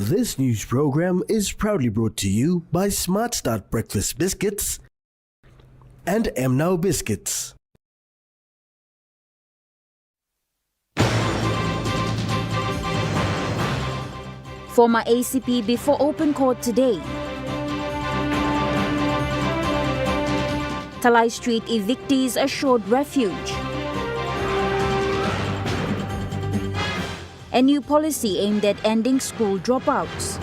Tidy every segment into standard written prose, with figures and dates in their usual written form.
This news program is proudly brought to you by Smart Start Breakfast Biscuits and Now Biscuits. Former ACP before open court today. Talai Street evictees assured refuge. A new policy aimed at ending school dropouts.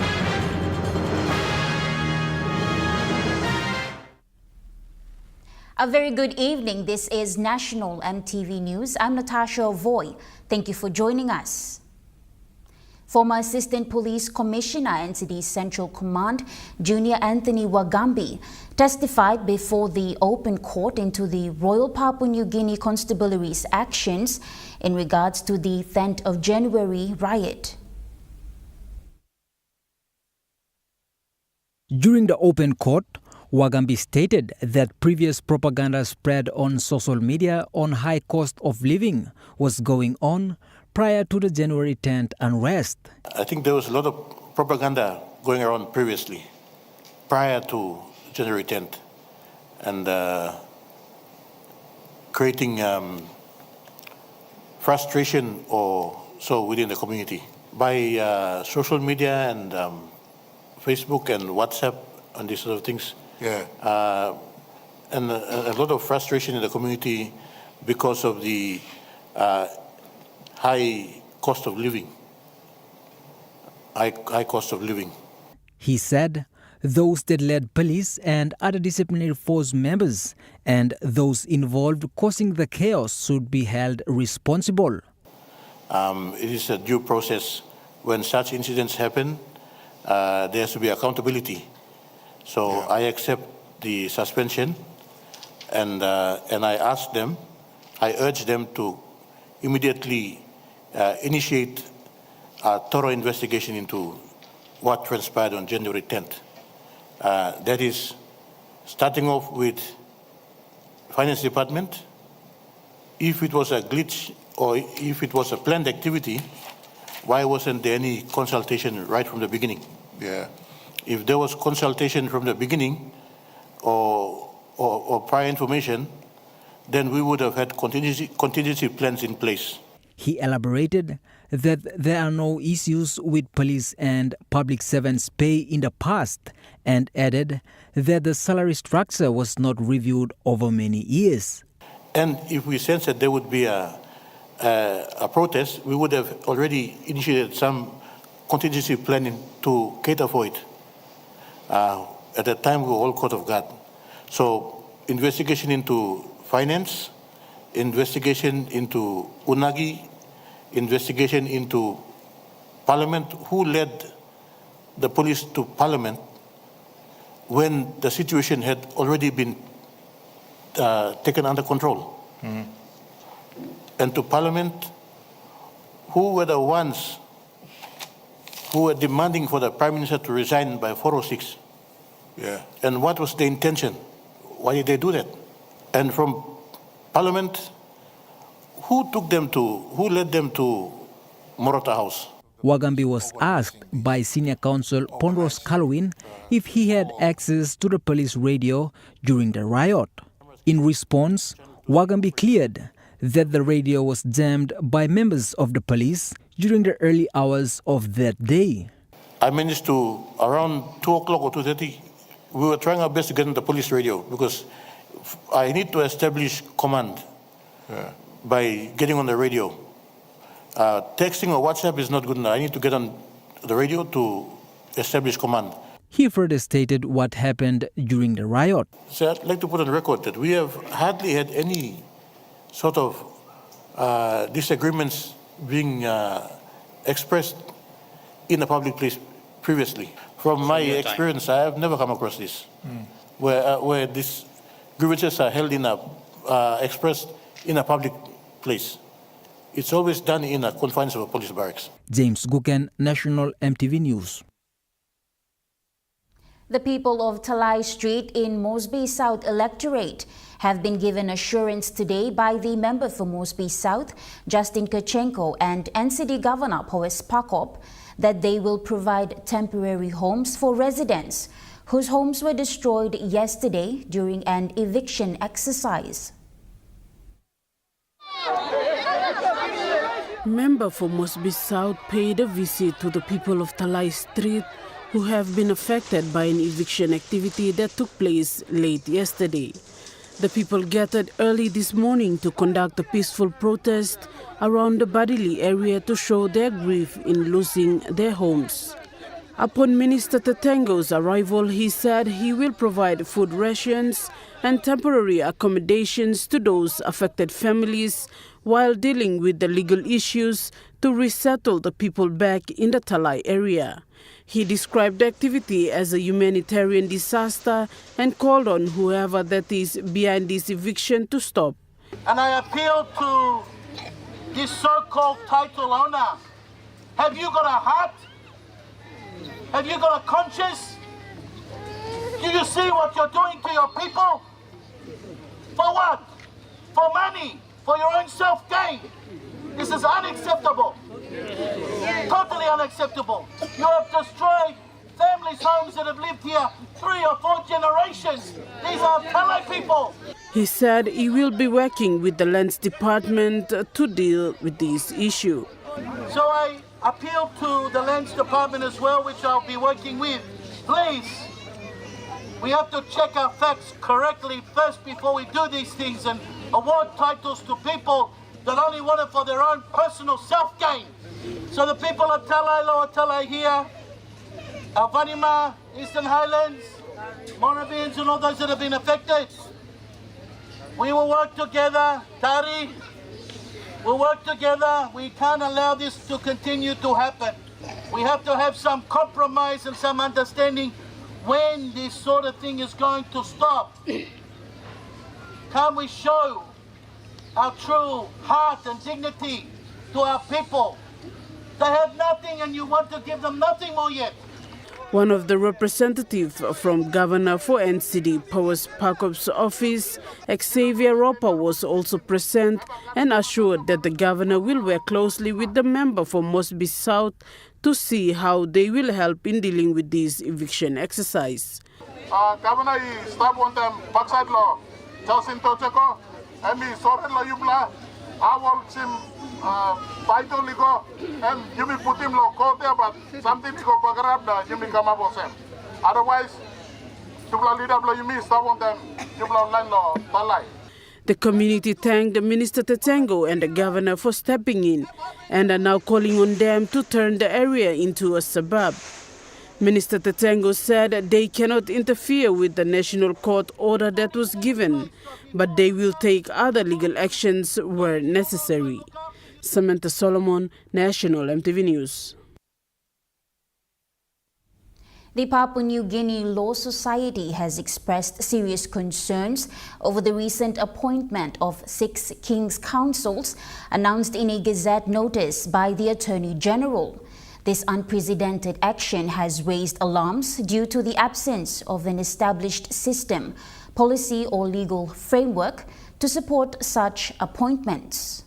A very good evening. This is National EMTV News. I'm Natasha Voy. Thank you for joining us. Former Assistant Police Commissioner, NCD Central Command, Junior Anthony Wagambi, testified before the open court into the Royal Papua New Guinea Constabulary's actions in regards to the 10th of January riot. During the open court, Wagambi stated that previous propaganda spread on social media on high cost of living was going on prior to the January 10th unrest. I think there was a lot of propaganda going around previously, prior to January 10th, and creating frustration or so within the community by social media and Facebook and WhatsApp and these sort of things. Yeah. And a lot of frustration in the community because of the high cost of living. High cost of living. He said those that led police and other disciplinary force members and those involved causing the chaos should be held responsible. It is a due process. When such incidents happen, there has to be accountability. So yeah. I accept the suspension, and I ask them, I urge them to immediately initiate a thorough investigation into what transpired on January 10th. That is, starting off with Finance Department. If it was a glitch or if it was a planned activity, why wasn't there any consultation right from the beginning? Yeah. If there was consultation from the beginning or prior information, then we would have had contingency plans in place. He elaborated that there are no issues with police and public servants' pay in the past and added that the salary structure was not reviewed over many years. And if we sense that there would be a protest, we would have already initiated some contingency planning to cater for it. At that time, we were all caught off guard. So investigation into finance, investigation into Unagi, investigation into Parliament, who led the police to Parliament when the situation had already been taken under control. Mm-hmm. And to Parliament, who were the ones who were demanding for the Prime Minister to resign by 406. Yeah. And what was the intention? Why did they do that? And from Parliament, who led them to Morata House? Wagambi was asked by Senior Counsel Ponros Kalwin if he had access to the police radio during the riot. In response, Wagambi cleared that the radio was jammed by members of the police during the early hours of that day. I managed to, around 2 o'clock or 2:30, we were trying our best to get on the police radio because I need to establish command by getting on the radio. Texting or WhatsApp is not good enough. I need to get on the radio to establish command. He further stated what happened during the riot. So I'd like to put on record that we have hardly had any sort of disagreements being expressed in a public place previously. From my experience, I have never come across this, where these grievances are held in expressed in a public place. It's always done in the confines of a police barracks. James Guken, National EMTV News. The people of Talai Street in Mosby South Electorate have been given assurance today by the member for Mosby South, Justin Kachenko, and NCD Governor Powes Pakop that they will provide temporary homes for residents whose homes were destroyed yesterday during an eviction exercise. Member for Mosby South paid a visit to the people of Talai Street who have been affected by an eviction activity that took place late yesterday. The people gathered early this morning to conduct a peaceful protest around the Badili area to show their grief in losing their homes. Upon Minister Tetengo's arrival, he said he will provide food rations and temporary accommodations to those affected families while dealing with the legal issues to resettle the people back in the Talai area. He described the activity as a humanitarian disaster and called on whoever that is behind this eviction to stop. And I appeal to this so-called title owner. Have you got a heart? Have you got a conscience? Do you see what you're doing to your people? For what? For money? For your own self-gain? This is unacceptable. Totally unacceptable. You have destroyed families' homes that have lived here 3 or 4 generations. These are Talai people. He said he will be working with the Lands Department to deal with this issue. So I appeal to the Lands Department as well, which I'll be working with. Please, we have to check our facts correctly first before we do these things and award titles to people that only want it for their own personal self-gain. So the people of Talai, Lower Talai here, Alvanima, Eastern Highlands, Moravians and all those that have been affected, we will work together. Tari, we'll work together. We can't allow this to continue to happen. We have to have some compromise and some understanding when this sort of thing is going to stop. Can we show our true heart and dignity to our people? They have nothing and you want to give them nothing more yet. One of the representatives from Governor for NCD Powers Pakop's office, Xavier Roper, was also present and assured that the governor will work closely with the member for Mosby South to see how they will help in dealing with this eviction exercise. Governor, stop on them backside law. Chosin Tocheko, and me sorry la yubla. I will sim title ligo, and you may put him low go there, but something go bagarabda, you may come up with him. Otherwise, Jubla leader blow you me stop on them, Jubla line law, Talai. The community thanked Minister Tetengo and the governor for stepping in and are now calling on them to turn the area into a suburb. Minister Tetengo said they cannot interfere with the national court order that was given, but they will take other legal actions where necessary. Samantha Solomon, National EMTV News. The Papua New Guinea Law Society has expressed serious concerns over the recent appointment of 6 King's Councils announced in a Gazette notice by the Attorney General. This unprecedented action has raised alarms due to the absence of an established system, policy or legal framework to support such appointments.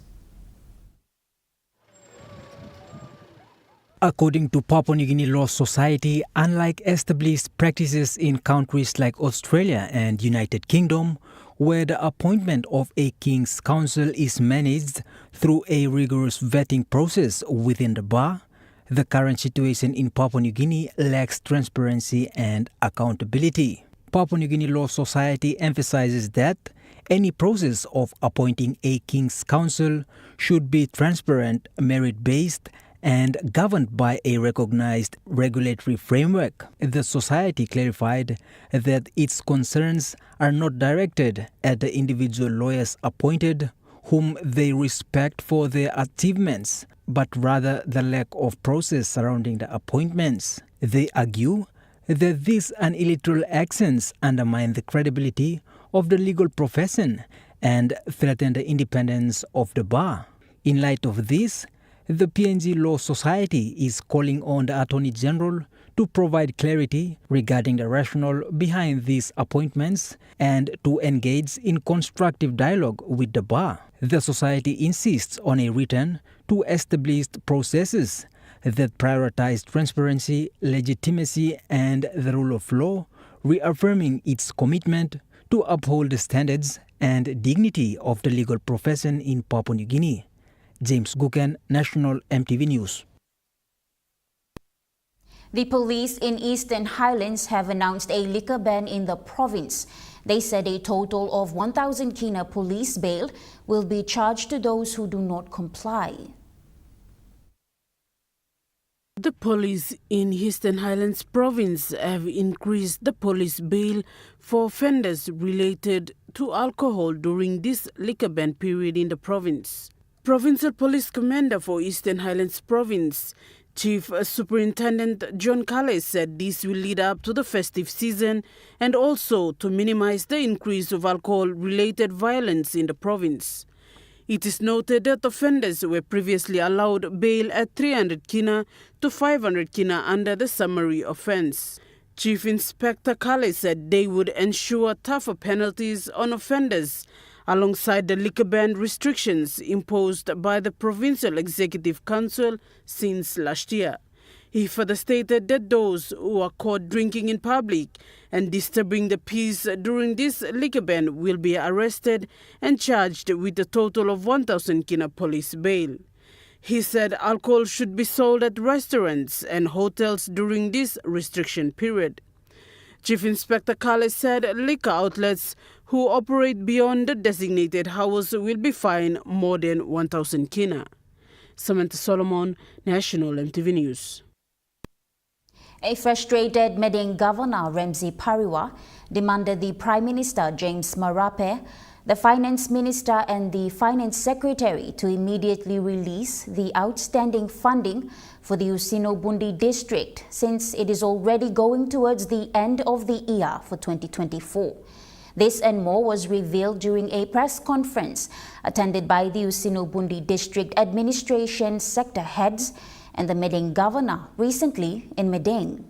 According to Papua New Guinea Law Society, unlike established practices in countries like Australia and United Kingdom, where the appointment of a King's Council is managed through a rigorous vetting process within the bar, the current situation in Papua New Guinea lacks transparency and accountability. Papua New Guinea Law Society emphasizes that any process of appointing a King's Council should be transparent, merit-based, and governed by a recognized regulatory framework. The Society clarified that its concerns are not directed at the individual lawyers appointed, whom they respect for their achievements, but rather the lack of process surrounding the appointments. They argue that these unelectoral actions undermine the credibility of the legal profession and threaten the independence of the bar. In light of this, the PNG Law Society is calling on the Attorney General to provide clarity regarding the rationale behind these appointments and to engage in constructive dialogue with the bar. The Society insists on a written to established processes that prioritize transparency, legitimacy, and the rule of law, reaffirming its commitment to uphold the standards and dignity of the legal profession in Papua New Guinea. James Guken, National EMTV News. The police in Eastern Highlands have announced a liquor ban in the province. They said a total of 1,000 kina police bail will be charged to those who do not comply. The police in Eastern Highlands province have increased the police bail for offenders related to alcohol during this liquor ban period in the province. Provincial Police Commander for Eastern Highlands Province, Chief Superintendent John Calais, said this will lead up to the festive season and also to minimize the increase of alcohol-related violence in the province. It is noted that offenders were previously allowed bail at 300 kina to 500 kina under the summary offence. Chief Inspector Calais said they would ensure tougher penalties on offenders alongside the liquor ban restrictions imposed by the Provincial Executive Council since last year. He further stated that those who are caught drinking in public and disturbing the peace during this liquor ban will be arrested and charged with a total of 1,000 kina police bail. He said alcohol should be sold at restaurants and hotels during this restriction period. Chief Inspector Calais said liquor outlets who operate beyond the designated hours will be fined more than 1,000 kina. Samantha Solomon, National EMTV News. A frustrated Medang Governor Ramsey Pariwa demanded the Prime Minister James Marape, the Finance Minister and the Finance Secretary to immediately release the outstanding funding for the Usino-Bundi district since it is already going towards the end of the year for 2024. This and more was revealed during a press conference attended by the Usino-Bundi District Administration sector heads and the Medang Governor recently in Medang.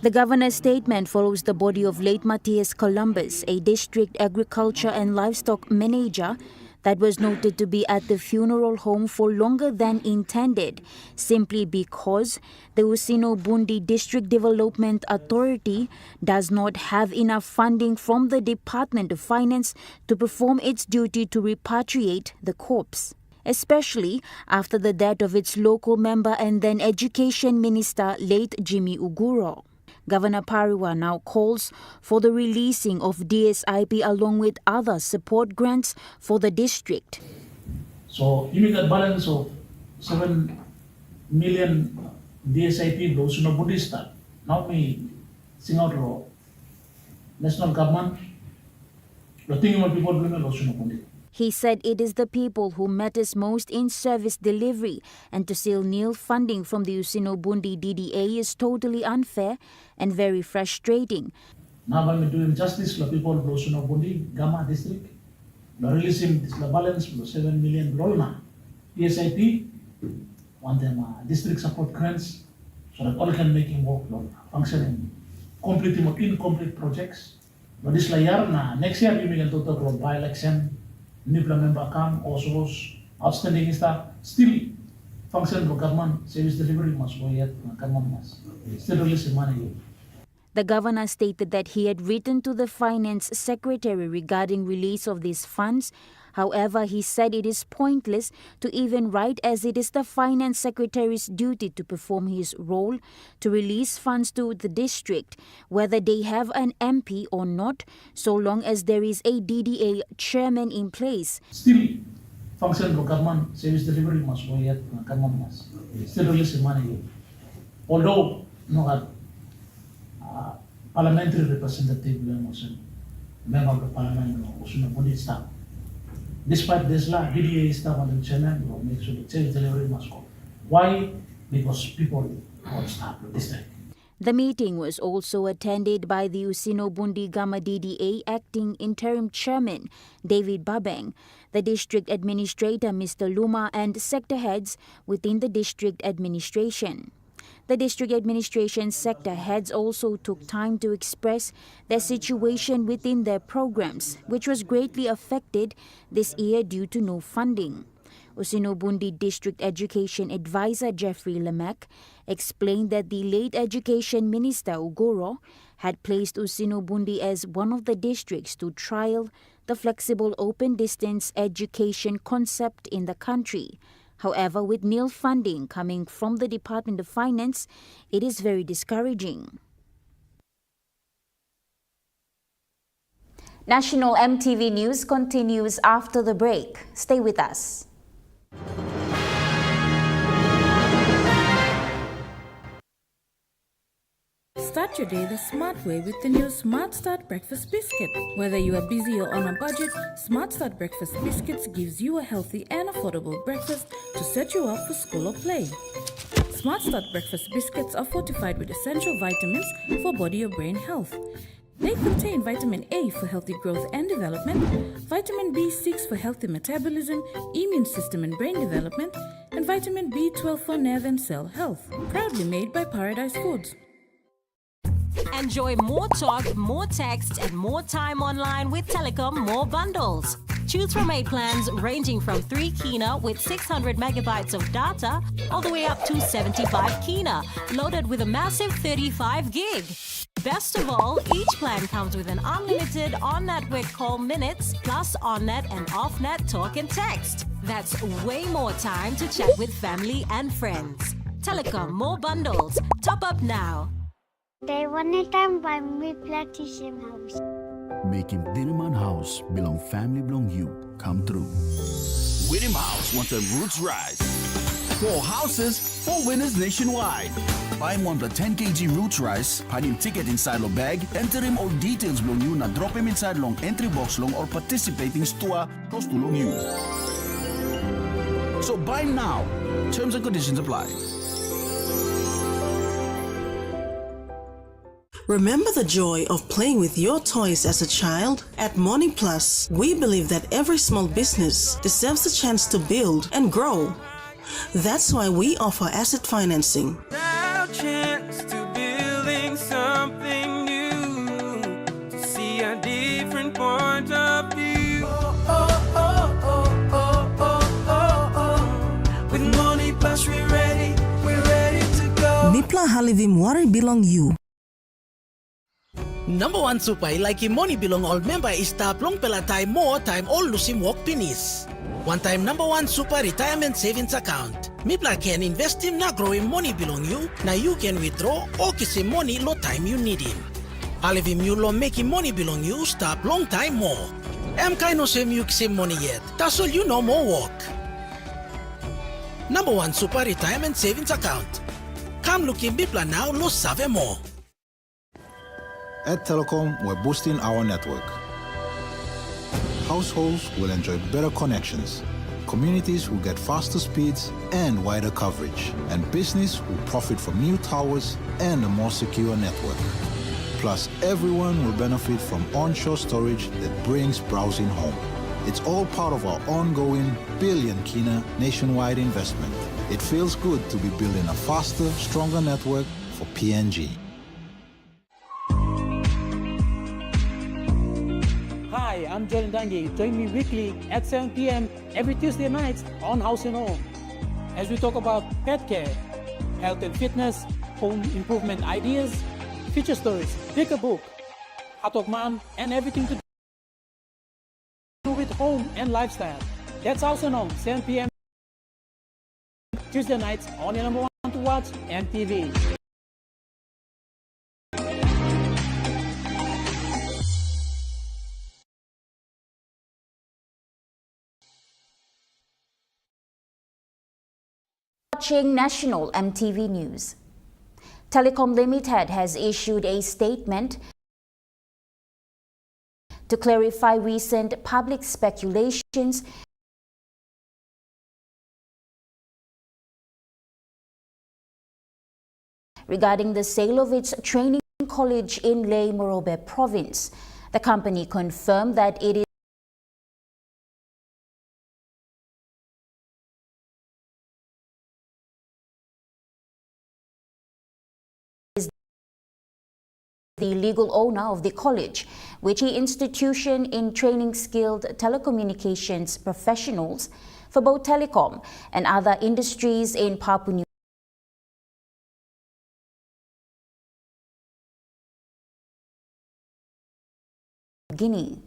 The governor's statement follows the body of late Matthias Columbus, a district agriculture and livestock manager that was noted to be at the funeral home for longer than intended, simply because the Usino-Bundi District Development Authority does not have enough funding from the Department of Finance to perform its duty to repatriate the corpse, especially after the death of its local member and then Education Minister, late Jimmy Uguro. Governor Pariwa now calls for the releasing of DSIP along with other support grants for the district. So, immediate balance of 7 million DSIP goes to Buddhi start. Now we sing out the national government. The thing about people doing goes to Buddhi. He said it is the people who matters most in service delivery, and to seal nil funding from the Usino-Bundi DDA is totally unfair and very frustrating. Now when we doing justice, the people of Usino-Bundi, Gama district, the releasing this balance of 7 million lolna. DSIP want them district support grants so that all can making work functioning, completing of incomplete projects. But this year na next year we can total by election. New member come, also outstanding staff, still function for government service delivery must go yet, government must still release money. The governor stated that he had written to the finance secretary regarding release of these funds. However, he said it is pointless to even write, as it is the finance secretary's duty to perform his role to release funds to the district, whether they have an MP or not, so long as there is a DDA chairman in place. Still, function for government service delivery must go yet, government must still release money. Although, no, parliamentary representative, member of the parliament, Usino-Bundi staff. Despite this law, DDA staff and the chairman will make sure the service delivery must go. Why? Because people want staff district. The meeting was also attended by the Usino-Bundi Gama DDA Acting Interim Chairman David Babang, the District Administrator Mr. Luma, and sector heads within the district administration. The district administration sector heads also took time to express their situation within their programs, which was greatly affected this year due to no funding. Usinobundi District Education Advisor Jeffrey Lemec explained that the late Education Minister Ugoro had placed Usinobundi as one of the districts to trial the flexible open distance education concept in the country. However, with nil funding coming from the Department of Finance, it is very discouraging. National EMTV News continues after the break. Stay with us. Start your day the smart way with the new Smart Start Breakfast Biscuit. Whether you are busy or on a budget, Smart Start Breakfast Biscuits gives you a healthy and affordable breakfast to set you up for school or play. Smart Start Breakfast Biscuits are fortified with essential vitamins for body or brain health. They contain vitamin A for healthy growth and development, vitamin B6 for healthy metabolism, immune system and brain development, and vitamin B12 for nerve and cell health. Proudly made by Paradise Foods. Enjoy more talk, more text, and more time online with Telekom More Bundles. Choose from 8 plans ranging from 3 kina with 600 megabytes of data all the way up to 75 kina, loaded with a massive 35 gig. Best of all, each plan comes with an unlimited on-network call minutes plus on-net and off-net talk and text. That's way more time to chat with family and friends. Telekom More Bundles. Top up now. They wanted time by me plantation house. Making Diliman House belong family belong you come through. Whittam House wants a roots rise. 4 houses, 4 winners nationwide. Buy him 1 the 10 kg roots rice, find him ticket inside your bag, enter him all details belong you, na drop him inside long entry box long or participating store close to long you. So buy now. Terms and conditions apply. Remember the joy of playing with your toys as a child? At Morning Plus, we believe that every small business deserves a chance to build and grow. That's why we offer asset financing. Now chance to building something new, to see a different point of view. With Money Plus we're ready to go. Nipla Halivim Water Belong You. Number 1 supay like money belong all member is taplong pelatay mo time all lusim walk pinis. One time number 1 super retirement savings account. Mipla can invest him na grow him money belong you, na you can withdraw or kisim money lo time you need him. Alivim you lo make him money belong you stop long time more. Kaino sem you kisim money yet, that's all you know more work. Number 1 super retirement savings account. Come look in Mipla now lo save more. At Telekom, we're boosting our network. Households will enjoy better connections, communities will get faster speeds and wider coverage, and business will profit from new towers and a more secure network. Plus, everyone will benefit from onshore storage that brings browsing home. It's all part of our ongoing billion kina nationwide investment. It feels good to be building a faster, stronger network for PNG. Hi, I'm John Dangi. Join me weekly at 7 p.m. every Tuesday nights on House and Home as we talk about pet care, health and fitness, home improvement ideas, future stories, pick a book, Hatok Mom, and everything to do with home and lifestyle. That's House and Home, 7 p.m. Tuesday nights on your number 1 to watch, EMTV. Watching National EMTV News. Telekom Limited has issued a statement to clarify recent public speculations regarding the sale of its training college in Ley Morobe province. The company confirmed that it the legal owner of the college, which is an institution in training skilled telecommunications professionals for both telecom and other industries in Papua New Guinea.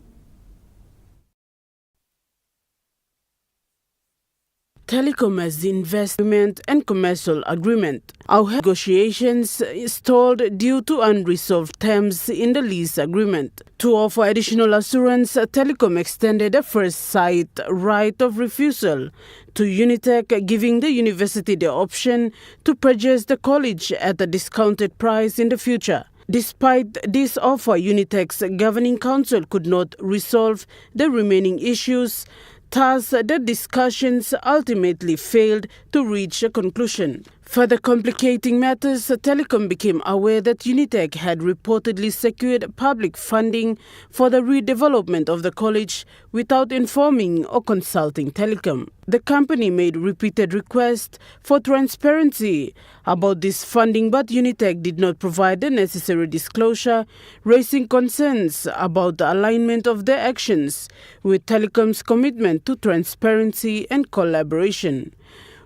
Telekom has the investment and commercial agreement. Our negotiations stalled due to unresolved terms in the lease agreement. To offer additional assurance, Telekom extended a first sight right of refusal to Unitec, giving the university the option to purchase the college at a discounted price in the future. Despite this offer, Unitec's governing council could not resolve the remaining issues. Thus, the discussions ultimately failed to reach a conclusion. Further complicating matters, Telekom became aware that Unitec had reportedly secured public funding for the redevelopment of the college without informing or consulting Telekom. The company made repeated requests for transparency about this funding, but Unitec did not provide the necessary disclosure, raising concerns about the alignment of their actions with Telekom's commitment to transparency and collaboration.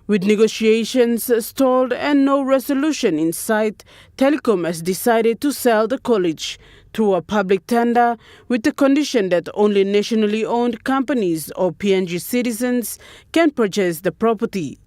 With negotiations stalled and no resolution in sight, Telekom has decided to sell the college through a public tender with the condition that only nationally owned companies or PNG citizens can purchase the property.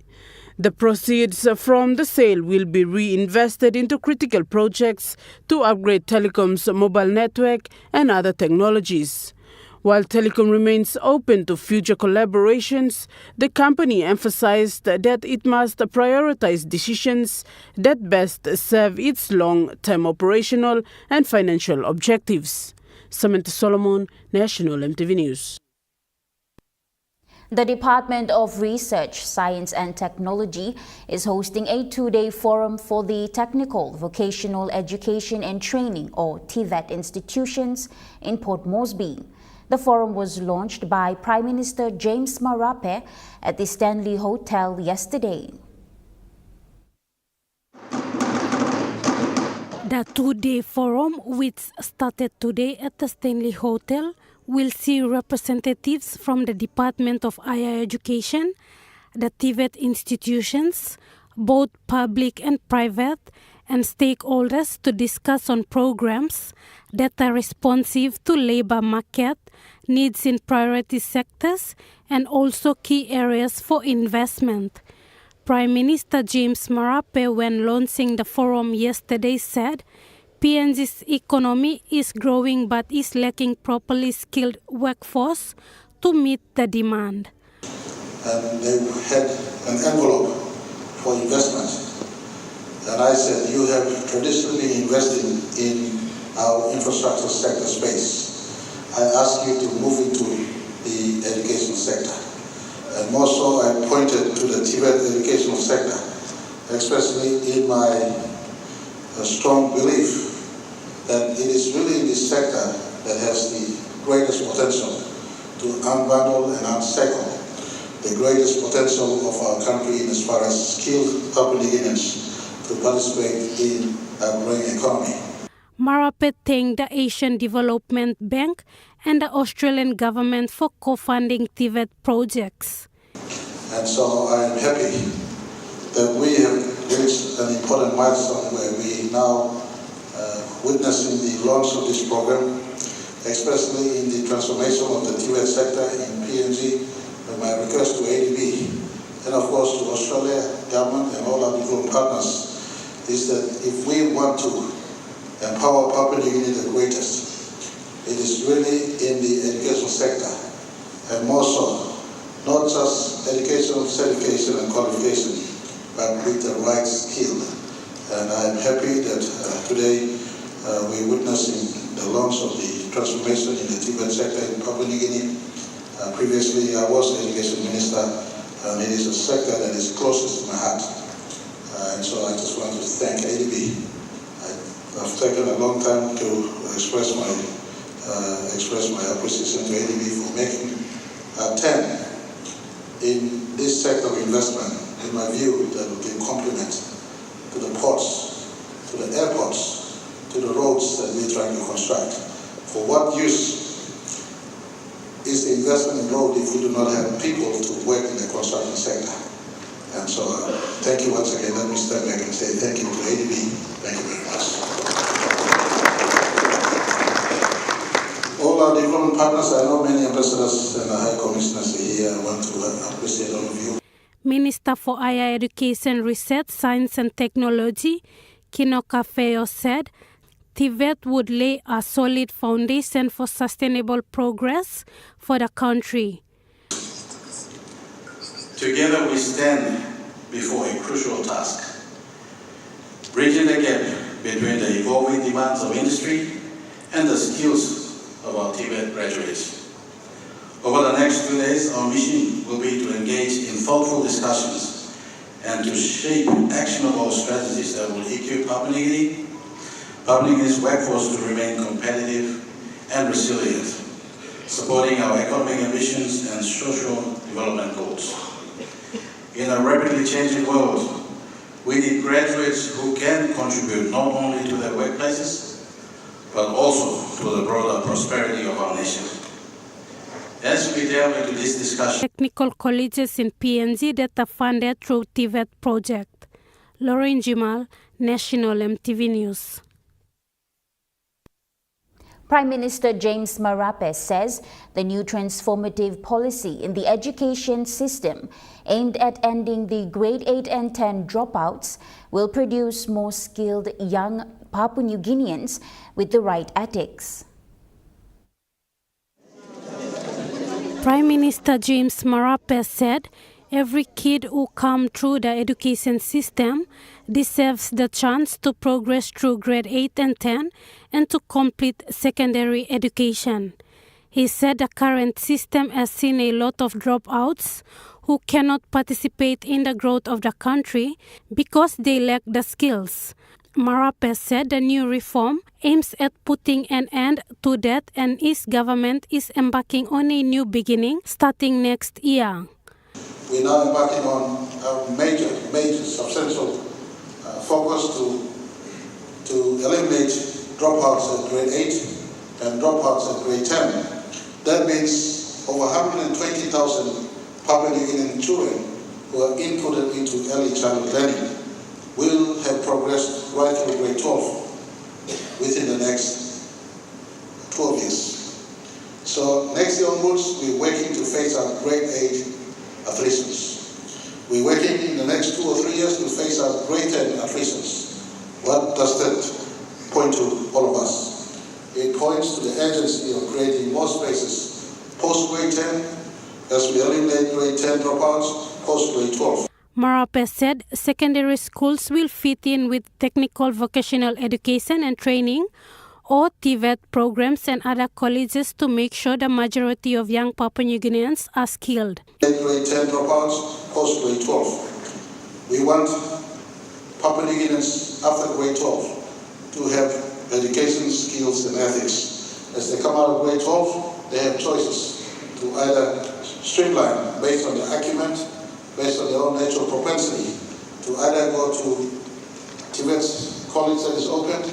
The proceeds from the sale will be reinvested into critical projects to upgrade Telekom's mobile network and other technologies. While Telekom remains open to future collaborations, the company emphasized that it must prioritize decisions that best serve its long-term operational and financial objectives. Samantha Solomon, National EMTV News. The Department of Research, Science and Technology is hosting a two-day forum for the Technical, Vocational Education and Training, or TVET institutions in Port Moresby. The forum was launched by Prime Minister James Marape at the Stanley Hotel yesterday. The two-day forum, which started today at the Stanley Hotel, will see representatives from the Department of Higher Education, the TVET institutions, both public and private, and stakeholders to discuss on programs that are responsive to labor market needs in priority sectors and also key areas for investment. Prime Minister James Marape, when launching the forum yesterday, said PNG's economy is growing but is lacking properly skilled workforce to meet the demand. And they had an envelope for investment. And I said, you have traditionally invested in our infrastructure sector space. I ask you to move into the education sector. And more so, I pointed to the TVET educational sector, especially in my strong belief that it is really this sector that has the greatest potential to unbundle and unsettle the greatest potential of our country in as far as skilled Papua New Guineans to participate in a growing economy. Marape thanked the Asian Development Bank and the Australian government for co-funding TVET projects. And so I am happy that we have reached an important milestone where we now witnessing the launch of this program, especially in the transformation of the TVET sector in PNG, and my request to ADB and of course to Australia, government and all our different partners is that if we want to empower Papua New Guinea the greatest, it is really in the educational sector, and more so, not just educational certification and qualification, but with the right skill. And I'm happy that today we're witnessing the launch of the transformation in the TVET sector in Papua New Guinea. Previously, I was Education Minister, and it is a sector that is closest to my heart. And so I just want to thank ADB. I've taken a long time to express my appreciation to ADB for making a attempt in this sector of investment, in my view, that will give complement to the ports, to the airports, to the roads that we're trying to construct. For what use is the investment in road if we do not have people to work in the construction sector. And so, thank you once again. Let me step back and say thank you to ADB. Thank you very much. All our development partners, I know many ambassadors and high commissioners are here. I want to appreciate all of you. Minister for Higher Education, Research, Science and Technology, Kino Kafeo, said TVET would lay a solid foundation for sustainable progress for the country. Together we stand before a crucial task, bridging the gap between the evolving demands of industry and the skills of our TVET graduates. Over the next 2 days, our mission will be to engage in thoughtful discussions and to shape actionable strategies that will equip Papua New Guinea's workforce to remain competitive and resilient, supporting our economic ambitions and social development goals. In a rapidly changing world, we need graduates who can contribute not only to their workplaces, but also to the broader prosperity of our nation. As we delve into this discussion, Technical colleges in PNG that are funded through TVET project. Lauren Jimal, National EMTV News. Prime Minister James Marape says the new transformative policy in the education system aimed at ending the grade 8 and 10 dropouts will produce more skilled young Papua New Guineans with the right ethics. Prime Minister James Marape said every kid who comes through the education system deserves the chance to progress through grade 8 and 10 and to complete secondary education. He said the current system has seen a lot of dropouts who cannot participate in the growth of the country because they lack the skills. Marape said the new reform aims at putting an end to that and his government is embarking on a new beginning starting next year. We're now embarking on a major, substantial focus to eliminate dropouts at grade 8 and dropouts at grade 10. That means over 120,000 Papua New Guinean children who are inputted into early childhood learning will have progressed right through grade 12 within the next 12 years. So next year onwards, we're working to phase out grade 8 attritions. We're working in the next 2 or 3 years to phase out grade 10 attritions. What does that point to all of us? It points to the urgency of creating more spaces post-grade 10 as we eliminate grade 10 dropouts post-grade 12. Marape said secondary schools will fit in with technical vocational education and training or TVET programs and other colleges to make sure the majority of young Papua New Guineans are skilled. Grade 10 dropouts post-grade 12. We want Papua New Guineans after grade 12 to have education skills and ethics. As they come out of grade 12, they have choices to either streamline based on their acumen, based on their own natural propensity, to either go to TVET's college that is opened,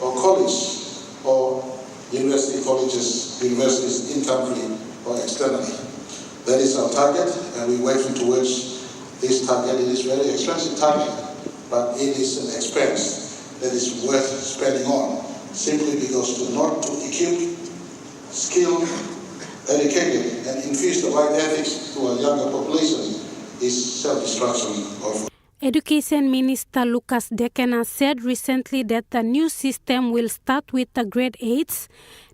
or college, or universities in-country or externally. That is our target, and we're working towards this target. It is a very expensive target, but it is an expense that is worth spending on, simply because to equip, skilled, educated, and infuse the right ethics to our younger population is self-destruction of. Education Minister Lucas Dekena said recently that the new system will start with the grade 8s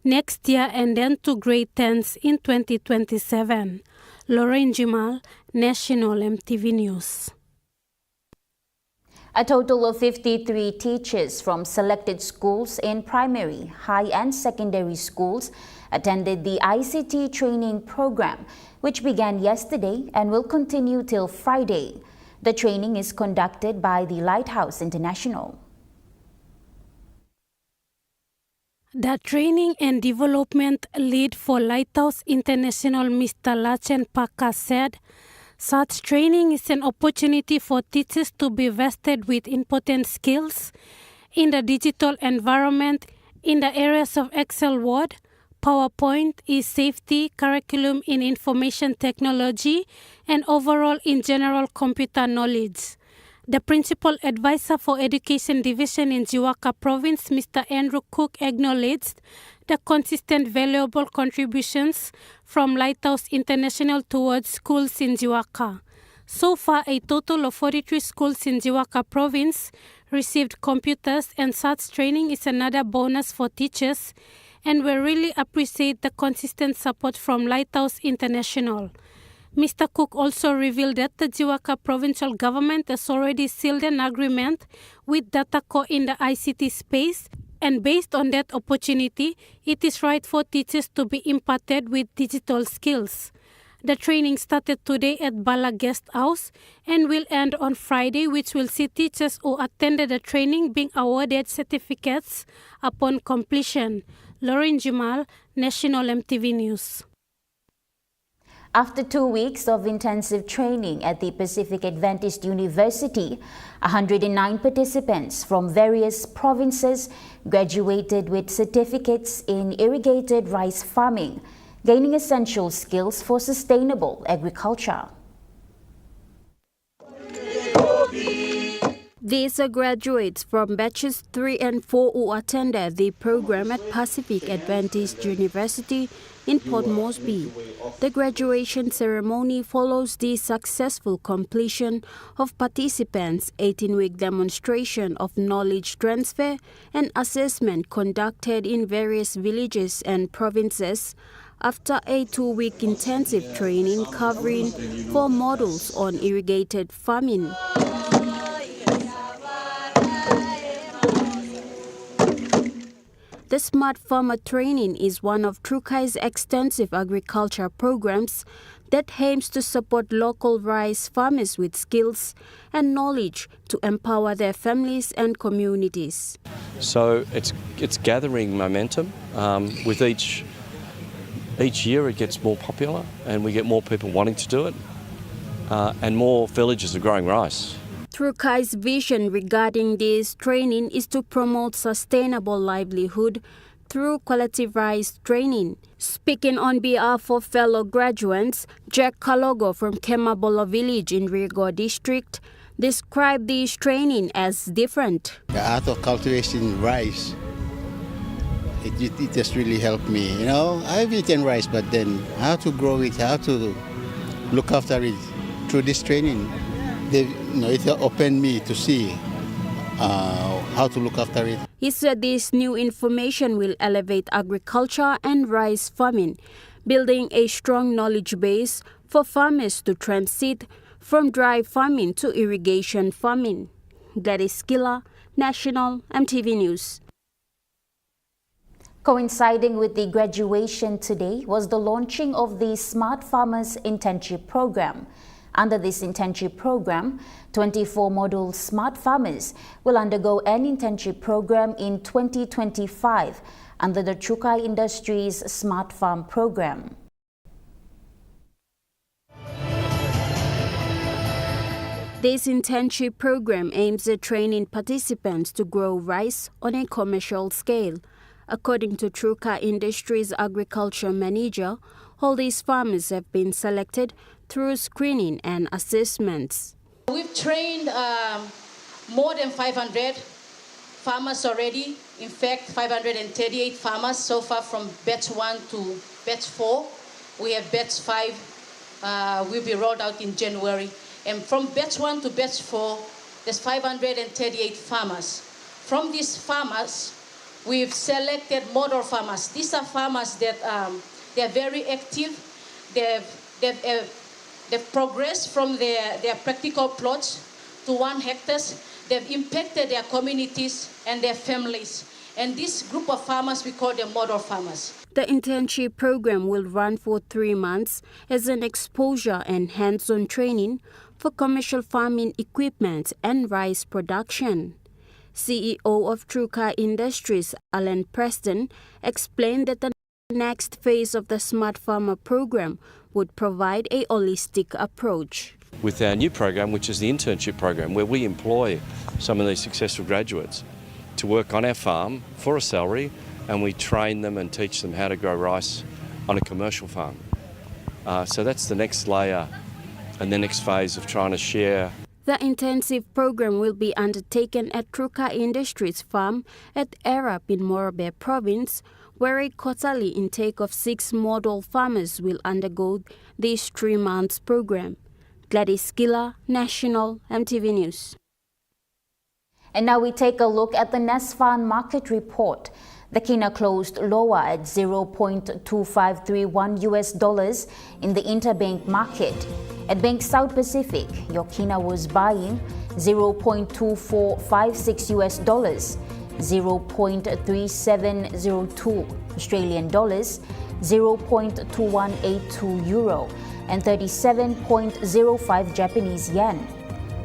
next year and then to grade 10s in 2027. Lauren Jimal, National EMTV News. A total of 53 teachers from selected schools in primary, high and secondary schools attended the ICT training program, which began yesterday and will continue till Friday. The training is conducted by the Lighthouse International. The Training and Development Lead for Lighthouse International, Mr. Lachen Paka, said such training is an opportunity for teachers to be vested with important skills in the digital environment in the areas of Excel Word, PowerPoint, e-safety, curriculum in information technology, and overall in general computer knowledge. The Principal Advisor for Education Division in Jiwaka Province, Mr. Andrew Cook, acknowledged the consistent valuable contributions from Lighthouse International towards schools in Jiwaka. So far, a total of 43 schools in Jiwaka Province received computers, and such training is another bonus for teachers, and we really appreciate the consistent support from Lighthouse International. Mr. Cook also revealed that the Jiwaka provincial government has already sealed an agreement with Dataco in the ICT space, and based on that opportunity, it is right for teachers to be imparted with digital skills. The training started today at Bala Guest House and will end on Friday, which will see teachers who attended the training being awarded certificates upon completion. Lauren Jamal, National EMTV News. After 2 weeks of intensive training at the Pacific Adventist University, 109 participants from various provinces graduated with certificates in irrigated rice farming, gaining essential skills for sustainable agriculture. These are graduates from batches 3 and 4 who attended the program at Pacific Adventist University in Port Moresby. The graduation ceremony follows the successful completion of participants' 18-week demonstration of knowledge transfer and assessment conducted in various villages and provinces after a 2-week intensive training covering 4 modules on irrigated farming. The Smart Farmer Training is one of Trukai's extensive agriculture programs that aims to support local rice farmers with skills and knowledge to empower their families and communities. So it's gathering momentum. With each year it gets more popular and we get more people wanting to do it, and more villages are growing rice. Trukai's vision regarding this training is to promote sustainable livelihood through quality rice training. Speaking on behalf of fellow graduates, Jack Kalogo from Kemabolo village in Rigo district described this training as different. The art of cultivating rice, it just really helped me. You know, I've eaten rice, but then how to grow it, how to look after it through this training. It opened me to see how to look after it. He said this new information will elevate agriculture and rice farming, building a strong knowledge base for farmers to transit from dry farming to irrigation farming. Gladys Killa, National EMTV News. Coinciding with the graduation today was the launching of the Smart Farmers Internship Program. Under this internship program, 24 model smart farmers will undergo an internship program in 2025 under the Trukai Industries Smart Farm Program. This internship program aims at training participants to grow rice on a commercial scale. According to Trukai Industries Agriculture Manager, all these farmers have been selected through screening and assessments. We've trained more than 500 farmers already. In fact, 538 farmers so far from batch 1 to batch 4. We have batch 5 will be rolled out in January. And from batch 1 to batch 4, there's 538 farmers. From these farmers, we've selected model farmers. These are farmers that they're very active. They've progressed from their practical plots to 1 hectare. They've impacted their communities and their families. And this group of farmers, we call them model farmers. The internship program will run for 3 months as an exposure and hands-on training for commercial farming equipment and rice production. CEO of Trukai Industries, Alan Preston, explained that the next phase of the Smart Farmer program would provide a holistic approach. With our new program, which is the internship program, where we employ some of these successful graduates to work on our farm for a salary and we train them and teach them how to grow rice on a commercial farm. So that's the next layer and the next phase of trying to share. The intensive program will be undertaken at Truka Industries Farm at Erap in Morobe Province, where a quarterly intake of 6 model farmers will undergo this 3 months program. Gladys Gila, National EMTV News. And now we take a look at the Nasfan market report. The kina closed lower at $0.2531 US in the interbank market. At Bank South Pacific, your kina was buying $0.2456 US, $0.3702 Australian dollars, 0.2182 euro, and 37.05 Japanese yen.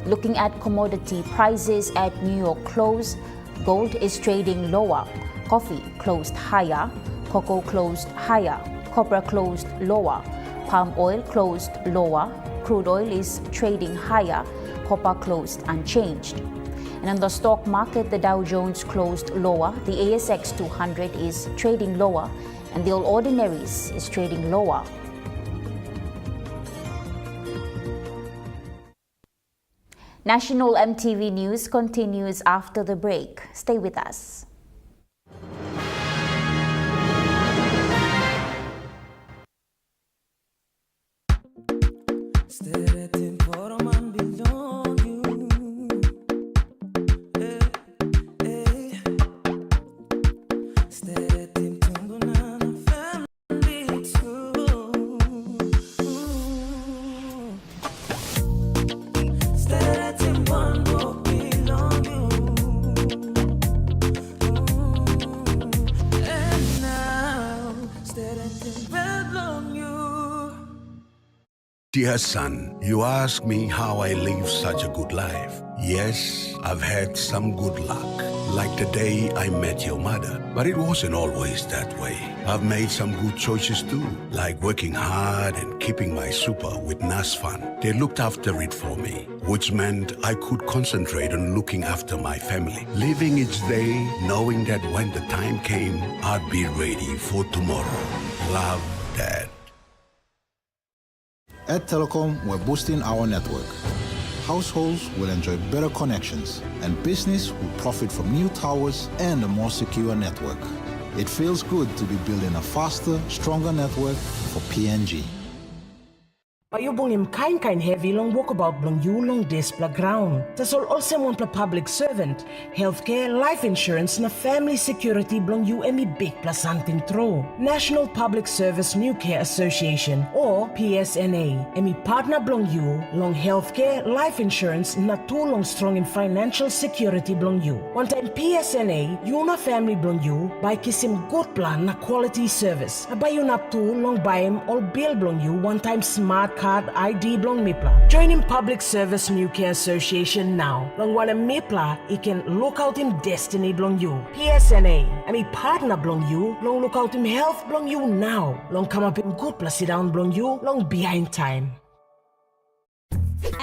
Looking at commodity prices at New York close, gold is trading lower, coffee closed higher, cocoa closed higher, copper closed lower, palm oil closed lower, crude oil is trading higher, copper closed unchanged. And on the stock market, the Dow Jones closed lower, the ASX 200 is trading lower, and the All Ordinaries is trading lower. National EMTV News continues after the break. Stay with us. Dear son, you ask me how I live such a good life. Yes, I've had some good luck, like the day I met your mother. But it wasn't always that way. I've made some good choices too, like working hard and keeping my super with NASFAN. They looked after it for me, which meant I could concentrate on looking after my family. Living each day, knowing that when the time came, I'd be ready for tomorrow. Love, Dad. At Telekom, we're boosting our network. Households will enjoy better connections, and business will profit from new towers and a more secure network. It feels good to be building a faster, stronger network for PNG. Payubong im kain heavy long walkabout blong you long display ground. Tasol also mon pla public servant, healthcare, life insurance na family security blong you emi big plus something throw. National Public Service New Care Association or PSNA. Emi partner blong you long healthcare, life insurance na too long strong in financial security blong you. One time PSNA, you na family blong you by kisim good plan na quality service. Abay you na too long buy him or bill blong you one time smart card ID blong Mipla. Join in Public Service New Care Association now. Long wana Mipla, he can look out him destiny blong you. PSNA, I mean partner blong you. Long look out him health blong you now. Long come up him good plus sit down blong you. Long behind time.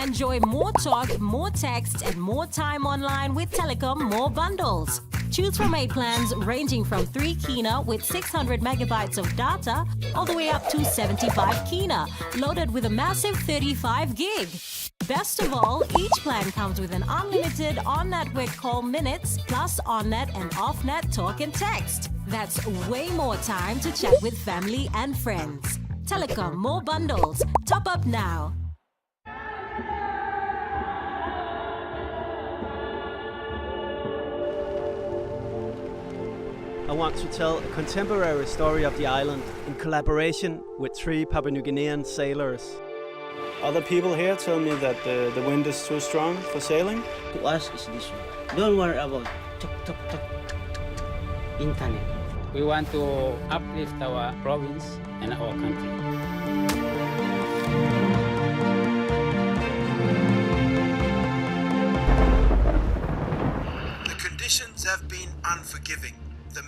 Enjoy more talk, more text, and more time online with Telekom More Bundles. Choose from 8 plans ranging from 3 kina with 600 megabytes of data all the way up to 75 kina, loaded with a massive 35 gig. Best of all, each plan comes with an unlimited on-network call minutes plus on-net and off-net talk and text. That's way more time to chat with family and friends. Telekom More Bundles. Top up now. I want to tell a contemporary story of the island in collaboration with 3 Papua New Guinean sailors. Other people here tell me that the wind is too strong for sailing. To us is this one. Don't worry about internet. We want to uplift our province and our country. The conditions have been unforgiving. The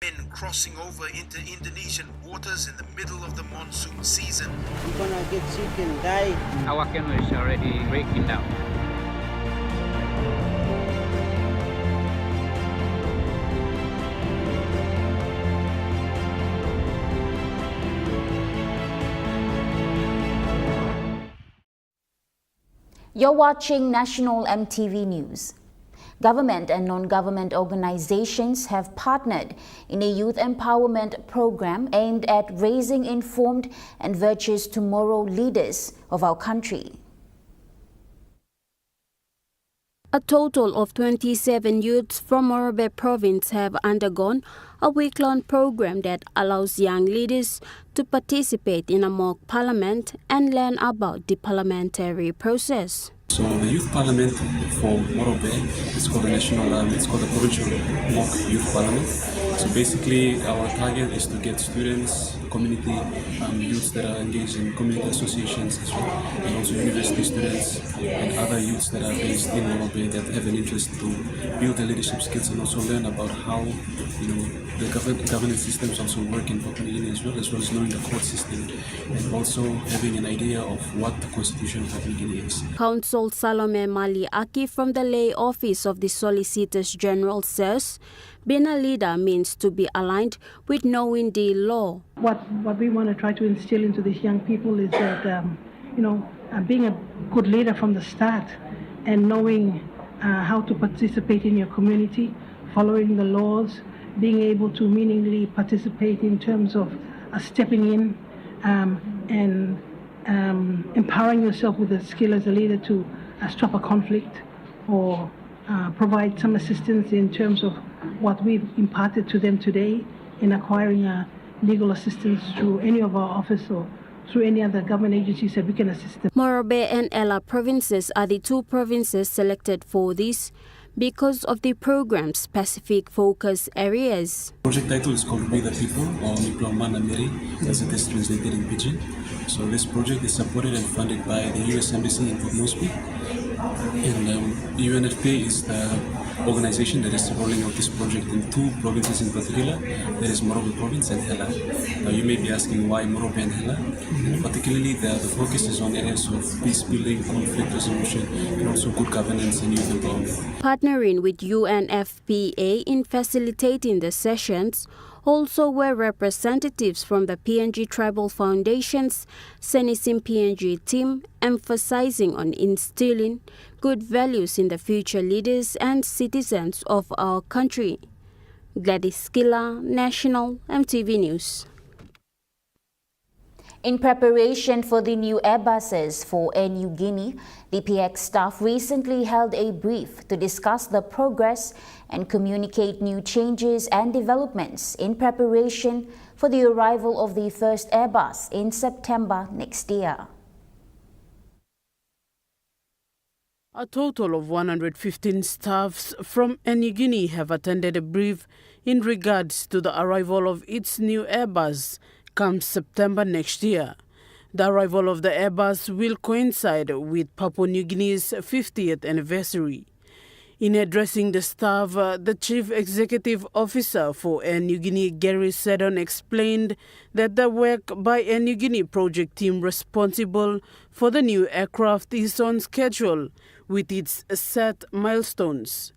men crossing over into Indonesian waters in the middle of the monsoon season. We're gonna get sick and die. Our canoe is already breaking down. You're watching National MTV News. Government and non-government organizations have partnered in a youth empowerment program aimed at raising informed and virtuous tomorrow leaders of our country. A total of 27 youths from Rugby province have undergone a week-long program that allows young leaders to participate in a mock parliament and learn about the parliamentary process. So the youth parliament for Morobe is called it's called the provincial mock youth parliament. So basically our target is to get students, community youths that are engaged in community associations as well, and also university students and other youths that are based in Morobe that have an interest to build their leadership skills and also learn about how the governance systems also work in Papua New Guinea as well as knowing the court system and also having an idea of what the constitution of Papua New Guinea is. Council Salome Mali Aki from the lay office of the Solicitors General says being a leader means to be aligned with knowing the law. What we want to try to instill into these young people is that, being a good leader from the start and knowing how to participate in your community, following the laws, being able to meaningfully participate in terms of stepping in and empowering yourself with the skill as a leader to stop a conflict or provide some assistance in terms of what we've imparted to them today in acquiring legal assistance through any of our office or through any other government agencies that we can assist them. Morobe and Ella provinces are the two provinces selected for this because of the program's specific focus areas. Project title is called We the People, or Miplomana Miri, as it is translated in Pidgin. So this project is supported and funded by the US Embassy in Port Moresby. And UNFPA is the organization that is rolling out this project in two provinces in particular, that is Morobe province and Hela. Now you may be asking why Morobe and Hela. Particularly the focus is on areas of peace building, conflict resolution, and also good governance and youth empowerment. Partnering with UNFPA in facilitating the sessions also were representatives from the PNG Tribal Foundation's Senisim PNG team, emphasizing on instilling good values in the future leaders and citizens of our country. Gladys Killa, National MTV News. In preparation for the new airbuses for Air Niugini, the PX staff recently held a brief to discuss the progress and communicate new changes and developments in preparation for the arrival of the first Airbus in September next year. A total of 115 staffs from Air Niugini have attended a brief in regards to the arrival of its new Airbus come September next year. The arrival of the Airbus will coincide with Papua New Guinea's 50th anniversary. In addressing the staff, the Chief Executive Officer for Air Niugini, Gary Seddon, explained that the work by Air Niugini project team responsible for the new aircraft is on schedule with its set milestones.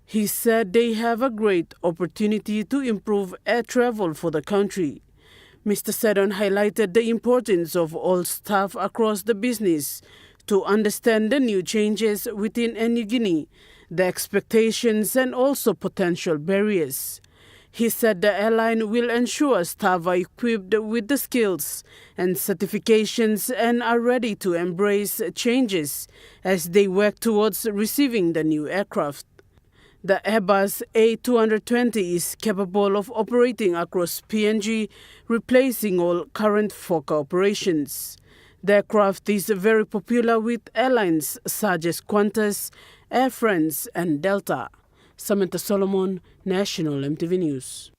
He said they have a great opportunity to improve air travel for the country. Mr. Seddon highlighted the importance of all staff across the business to understand the new changes within Air Niugini, the expectations and also potential barriers. He said the airline will ensure staff are equipped with the skills and certifications and are ready to embrace changes as they work towards receiving the new aircraft. The Airbus A220 is capable of operating across PNG, replacing all current Fokker operations. The aircraft is very popular with airlines such as Qantas, Air France and Delta. Samantha Solomon, National MTV News.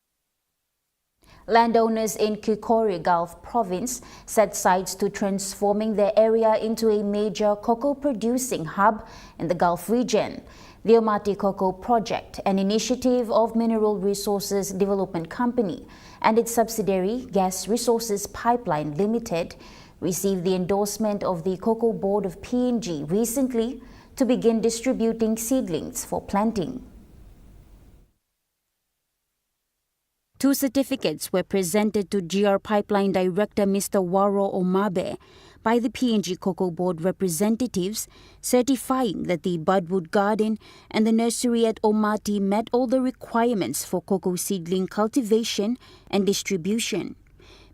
Landowners in Kikori Gulf Province set sights to transforming their area into a major cocoa-producing hub in the Gulf region. The Omati Cocoa Project, an initiative of Mineral Resources Development Company and its subsidiary Gas Resources Pipeline Limited, received the endorsement of the Cocoa Board of PNG recently to begin distributing seedlings for planting. 2 certificates were presented to GR Pipeline Director Mr. Waro Omabe by the PNG Cocoa Board representatives, certifying that the Budwood Garden and the nursery at Omati met all the requirements for cocoa seedling cultivation and distribution.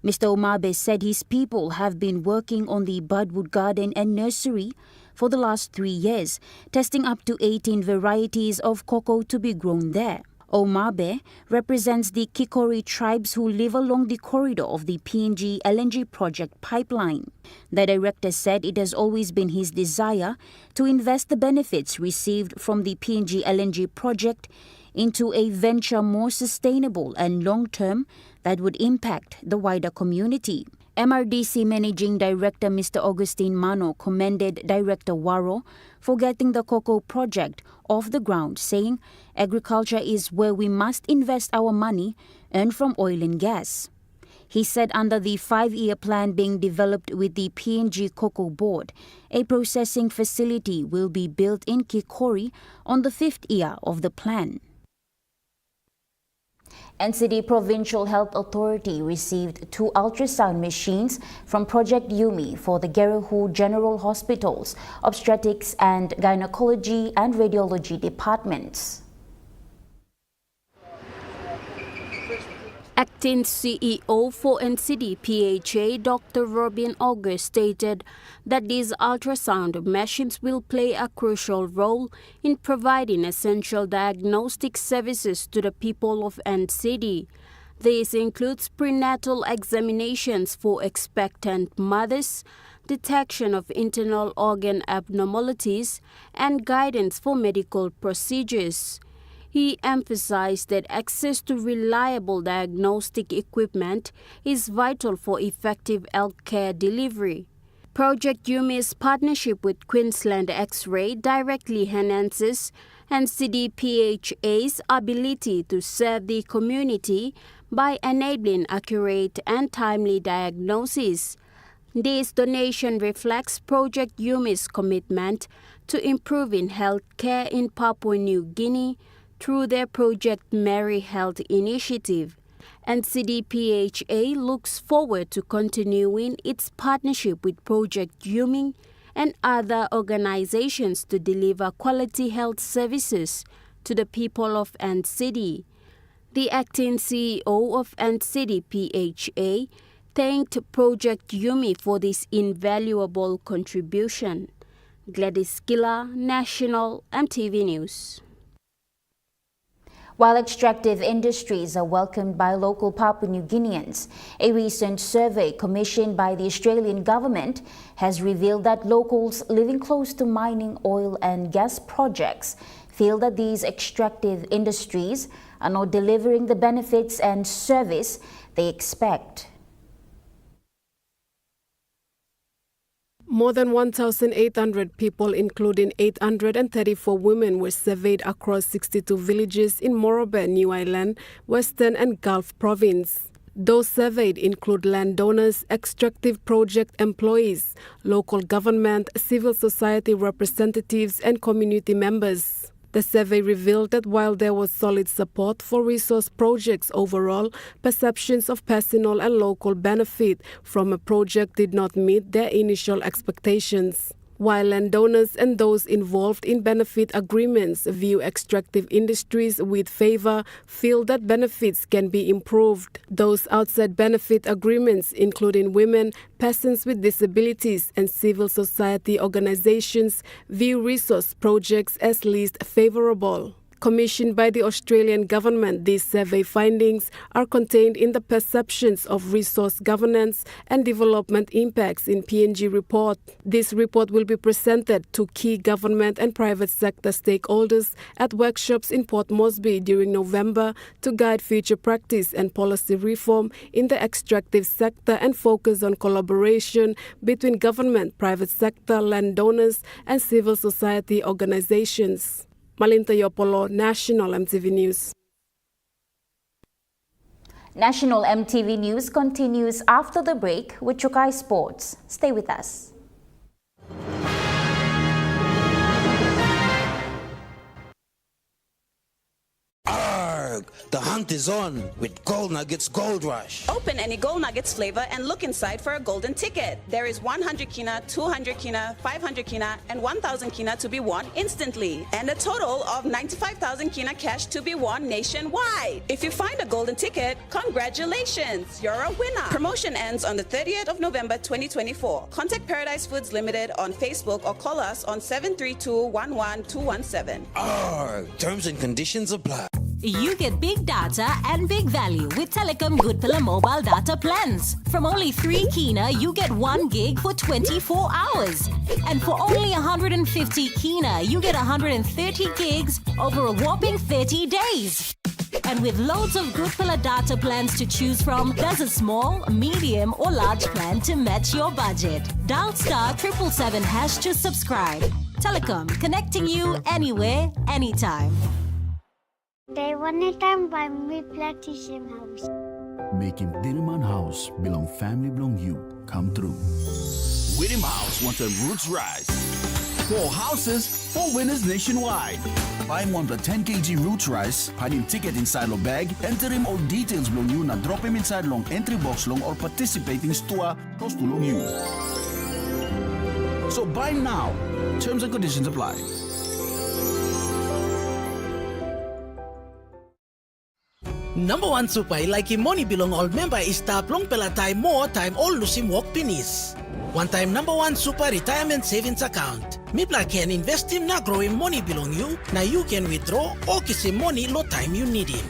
Mr. Omabe said his people have been working on the Budwood Garden and nursery for the last 3 years, testing up to 18 varieties of cocoa to be grown there. Omabe represents the Kikori tribes who live along the corridor of the PNG LNG project pipeline. The director said it has always been his desire to invest the benefits received from the PNG LNG project into a venture more sustainable and long-term that would impact the wider community. MRDC Managing Director Mr. Augustine Mano commended Director Waro for getting the cocoa project off the ground, saying agriculture is where we must invest our money earned from oil and gas. He said under the 5-year plan being developed with the PNG Cocoa Board, a processing facility will be built in Kikori on the 5th year of the plan. NCD Provincial Health Authority received 2 ultrasound machines from Project Yumi for the Geruhu General Hospital's obstetrics and gynecology and radiology departments. Acting CEO for NCD PHA, Dr. Robin August, stated that these ultrasound machines will play a crucial role in providing essential diagnostic services to the people of NCD. This includes prenatal examinations for expectant mothers, detection of internal organ abnormalities, and guidance for medical procedures. He emphasized that access to reliable diagnostic equipment is vital for effective healthcare delivery. Project Yumi's partnership with Queensland X-Ray directly enhances NCD-PHA's ability to serve the community by enabling accurate and timely diagnosis. This donation reflects Project Yumi's commitment to improving healthcare in Papua New Guinea through their Project Mary Health initiative. NCD-PHA looks forward to continuing its partnership with Project Yumi and other organizations to deliver quality health services to the people of NCD. The acting CEO of NCD-PHA thanked Project Yumi for this invaluable contribution. Gladys Gila, National EMTV News. While extractive industries are welcomed by local Papua New Guineans, a recent survey commissioned by the Australian government has revealed that locals living close to mining, oil and gas projects feel that these extractive industries are not delivering the benefits and service they expect. More than 1,800 people, including 834 women, were surveyed across 62 villages in Morobe, New Ireland, Western and Gulf Province. Those surveyed include landowners, extractive project employees, local government, civil society representatives, and community members. The survey revealed that while there was solid support for resource projects overall, perceptions of personal and local benefit from a project did not meet their initial expectations. While landowners and those involved in benefit agreements view extractive industries with favor, feel that benefits can be improved. Those outside benefit agreements, including women, persons with disabilities, and civil society organizations, view resource projects as least favorable. Commissioned by the Australian government, these survey findings are contained in the Perceptions of Resource Governance and Development Impacts in PNG report. This report will be presented to key government and private sector stakeholders at workshops in Port Moresby during November to guide future practice and policy reform in the extractive sector and focus on collaboration between government, private sector, landowners, and civil society organizations. Malinta Yopolo, National EMTV News. National EMTV News continues after the break with Chukai Sports. Stay with us. Arg! The hunt is on with Gold Nuggets Gold Rush. Open any Gold Nuggets flavor and look inside for a golden ticket. There is 100 kina, 200 kina, 500 kina, and 1,000 kina to be won instantly. And a total of 95,000 kina cash to be won nationwide. If you find a golden ticket, congratulations! You're a winner. Promotion ends on the 30th of November 2024. Contact Paradise Foods Limited on Facebook or call us on 732-11217. Terms and conditions apply. You get big data and big value with Telekom Good Pillar mobile data plans. From only 3 kina, you get 1 gig for 24 hours. And for only 150 kina, you get 130 gigs over a whopping 30 days. And with loads of Good Pillar data plans to choose from, there's a small, medium or large plan to match your budget. Dial *777# to subscribe. Telekom, connecting you anywhere, anytime. They wanted time by me plantation house. Making Dinaman House belong family belong you come true. Winning House wants a roots rise. 4 houses, 4 winners nationwide. Buy 1 plus 10 kg roots rice, pad him ticket inside lo bag, enter him all details belong you na drop him inside long entry box long or participating store close to long you. So buy now. Terms and conditions apply. Number 1 supay like money belong all member is tap long pela time more time all lusim walk pinis. One time number 1 super retirement savings account. Mipla can invest him na growing money belong you. Now you can withdraw or kiss him money low time you need him.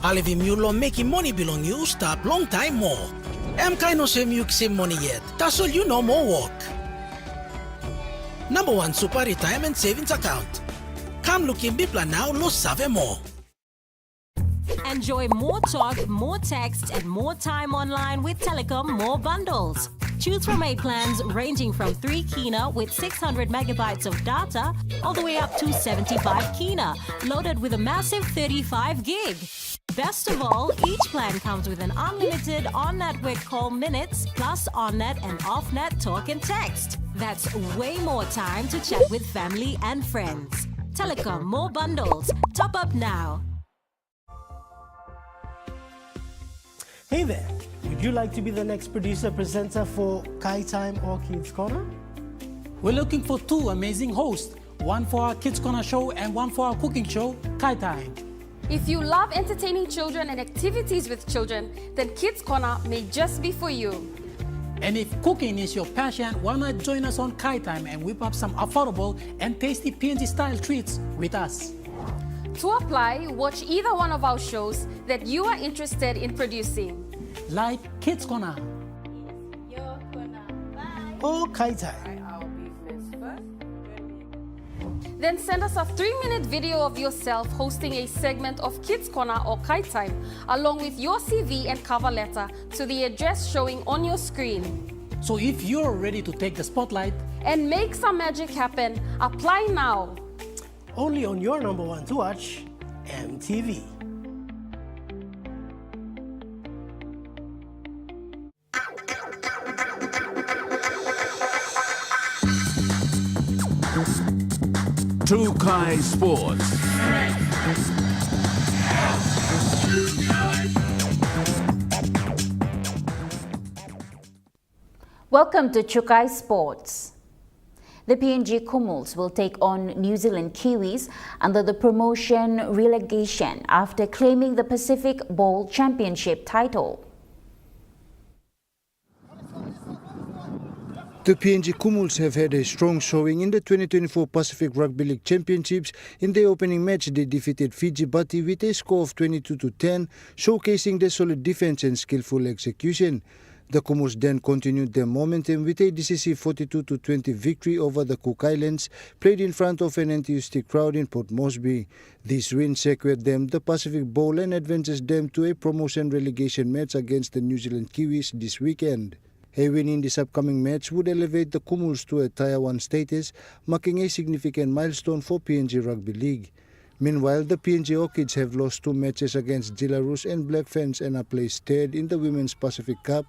All of him you lo making money belong you stop long time more. Kind no same you kiss money yet. That's all you know more work. Number 1 super retirement savings account. Come look in Mipla now lo save more. Enjoy more talk, more text, and more time online with Telekom More Bundles. Choose from 8 plans ranging from 3 kina with 600 megabytes of data all the way up to 75 kina, loaded with a massive 35 gig. Best of all, each plan comes with an unlimited on-network call minutes plus on-net and off-net talk and text. That's way more time to chat with family and friends. Telekom More Bundles. Top up now. Hey there, would you like to be the next producer presenter for Kai Time or Kids Corner? We're looking for 2 amazing hosts, one for our Kids Corner show and one for our cooking show, Kai Time. If you love entertaining children and activities with children, then Kids Corner may just be for you. And if cooking is your passion, why not join us on Kai Time and whip up some affordable and tasty PNG style treats with us? To apply, watch either one of our shows that you are interested in producing. Like Kids Corner. Your Corner. Bye. Or Kai Time. Then send us a 3-minute video of yourself hosting a segment of Kids Corner or Kai Time, along with your CV and cover letter to the address showing on your screen. So if you're ready to take the spotlight and make some magic happen, apply now. Only on your number 1 to watch, EMTV. Kai Sports. Welcome to Chukai Sports. The PNG Kumuls will take on New Zealand Kiwis under the promotion relegation after claiming the Pacific Bowl Championship title. The PNG Kumuls have had a strong showing in the 2024 Pacific Rugby League Championships. In their opening match, they defeated Fiji Bati with a score of 22-10, showcasing their solid defense and skillful execution. The Kumuls then continued their momentum with a decisive 42-20 victory over the Cook Islands, played in front of an enthusiastic crowd in Port Moresby. This win secured them the Pacific Bowl and advances them to a promotion relegation match against the New Zealand Kiwis this weekend. A win in this upcoming match would elevate the Kumuls to a Tier 1 status, marking a significant milestone for PNG Rugby League. Meanwhile, the PNG Orchids have lost 2 matches against Belarus and Black Ferns and are placed 3rd in the Women's Pacific Cup.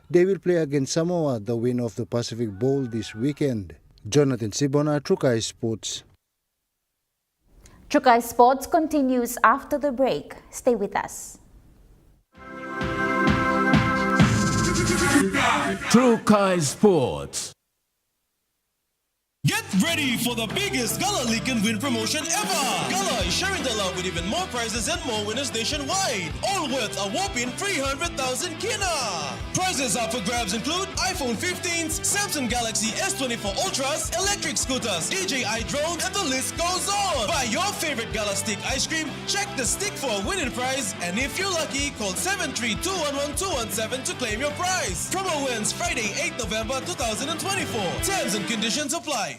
They will play against Samoa, the winner of the Pacific Bowl, this weekend. Jonathan Sibona, Chukai Sports. Chukai Sports continues after the break. Stay with us. Chukai Sports. Get ready for the biggest Gala League and Win promotion ever! Gala is sharing the love with even more prizes and more winners nationwide. All worth a whopping 300,000 kina! Prizes up for grabs include iPhone 15s, Samsung Galaxy S24 Ultras, electric scooters, DJI drone, and the list goes on! Buy your favorite Gala stick ice cream, check the stick for a winning prize, and if you're lucky, call 73211-217 to claim your prize. Promo ends Friday, 8 November 2024. Terms and conditions apply.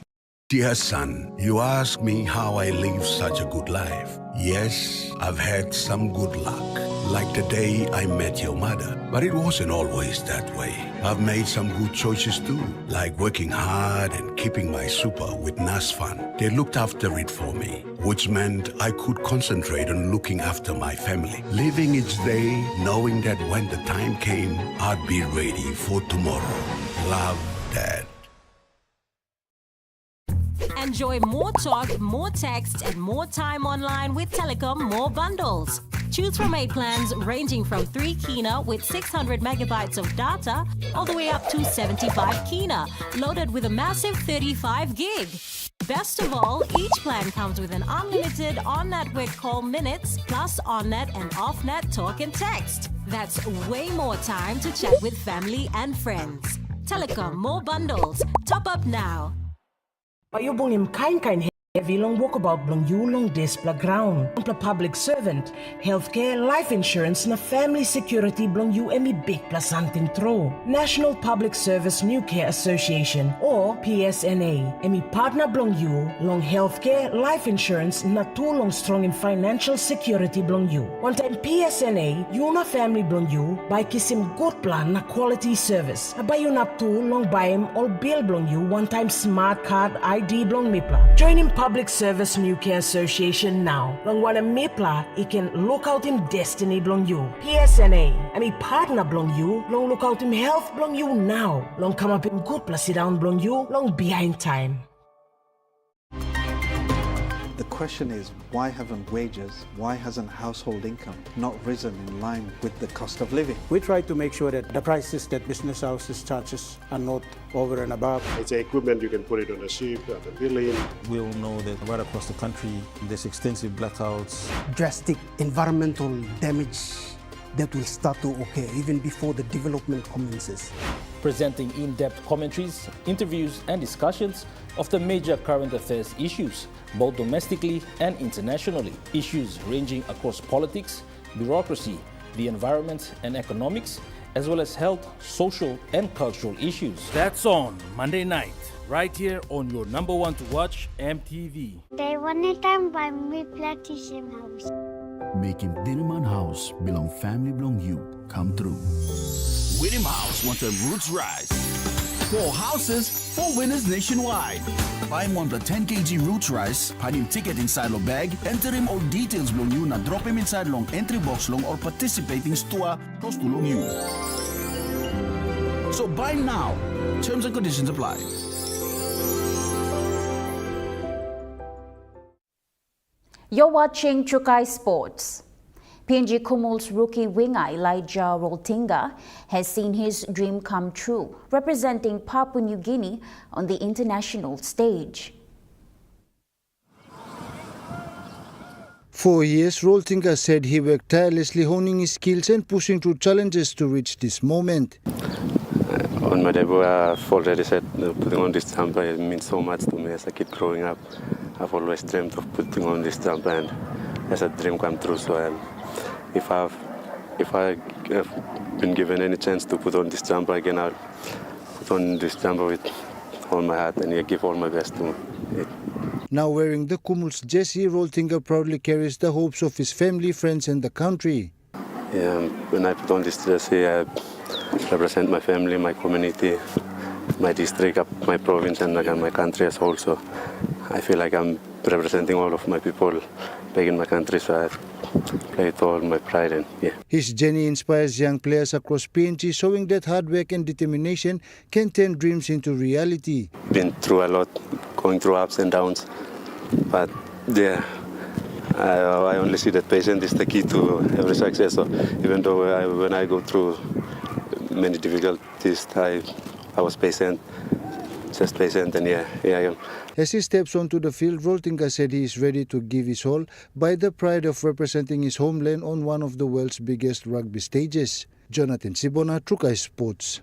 Dear son, you ask me how I live such a good life. Yes, I've had some good luck, like the day I met your mother. But it wasn't always that way. I've made some good choices too, like working hard and keeping my super with NASFAN. They looked after it for me, which meant I could concentrate on looking after my family. Living each day, knowing that when the time came, I'd be ready for tomorrow. Love, Dad. Enjoy more talk, more text, and more time online with Telekom More Bundles. Choose from 8 plans ranging from 3 kina with 600 megabytes of data all the way up to 75 kina, loaded with a massive 35 gig. Best of all, each plan comes with an unlimited on-network call minutes plus on-net and off-net talk and text. That's way more time to chat with family and friends. Telekom More Bundles. Top up now. Payubong im kain heavy long walkabout blong you long this ground. Pla public servant, healthcare, life insurance na family security blong you emi big plus something throw. National Public Service New Care Association or PSNA. Emi partner blong you long healthcare, life insurance na too long strong in financial security blong you. One time PSNA, you na family blong you by kisim good plan na quality service. Abay you na too long buy him all bill blong you one time smart card ID blong mipla. Join him Public Service New Care Association now. Long wana mipla, he can look out him destiny blong you. PSNA, ami partner blong you, long look out him health blong you now. Long come up him good plus sit down blong you, long behind time. The question is, why haven't wages, why hasn't household income not risen in line with the cost of living? We try to make sure that the prices that business houses charges are not over and above. It's equipment, you can put it on a ship, on a building. We all know that right across the country, there's extensive blackouts. Drastic environmental damage that will start to occur even before the development commences. Presenting in-depth commentaries, interviews and discussions of the major current affairs issues, both domestically and internationally. Issues ranging across politics, bureaucracy, the environment and economics, as well as health, social and cultural issues. That's on Monday night, right here on your number one to watch, MTV. They one time by me plantation house. Making Dinaman House belong family belong you come true. Winning House wants a roots rise. 4 houses, 4 winners nationwide. Buy him 1 plus 10 kg roots rice, find him ticket inside long bag, enter him all details long you, na drop him inside long entry box long or participating store close to long you. So buy now. Terms and conditions apply. You're watching Chukai Sports. PNG Kumul's rookie winger Elijah Roltinga has seen his dream come true, representing Papua New Guinea on the international stage. 4 years, Roltinga said he worked tirelessly honing his skills and pushing through challenges to reach this moment. On my debut, I've already said putting on this jump means so much to me as a kid growing up. I've always dreamed of putting on this jump, and as a dream come true. So if I have been given any chance to put on this jump again, I'll put on this jump with all my heart and give all my best to it. Now wearing the Kumul's jersey, Roltinga proudly carries the hopes of his family, friends and the country. Yeah, when I put on this jersey, I represent my family, my community, my district, my province and my country as well. So I feel like I'm representing all of my people back in my country, so I play with all my pride. And His journey inspires young players across PNG, showing that hard work and determination can turn dreams into reality. Been through a lot, going through ups and downs, but I only see that patient is the key to every success. So even though when I go through many difficulties, I was patient, just patient, and yeah, I am. As he steps onto the field, Roltinga said he is ready to give his all by the pride of representing his homeland on one of the world's biggest rugby stages. Jonathan Sibona, Trukai Sports.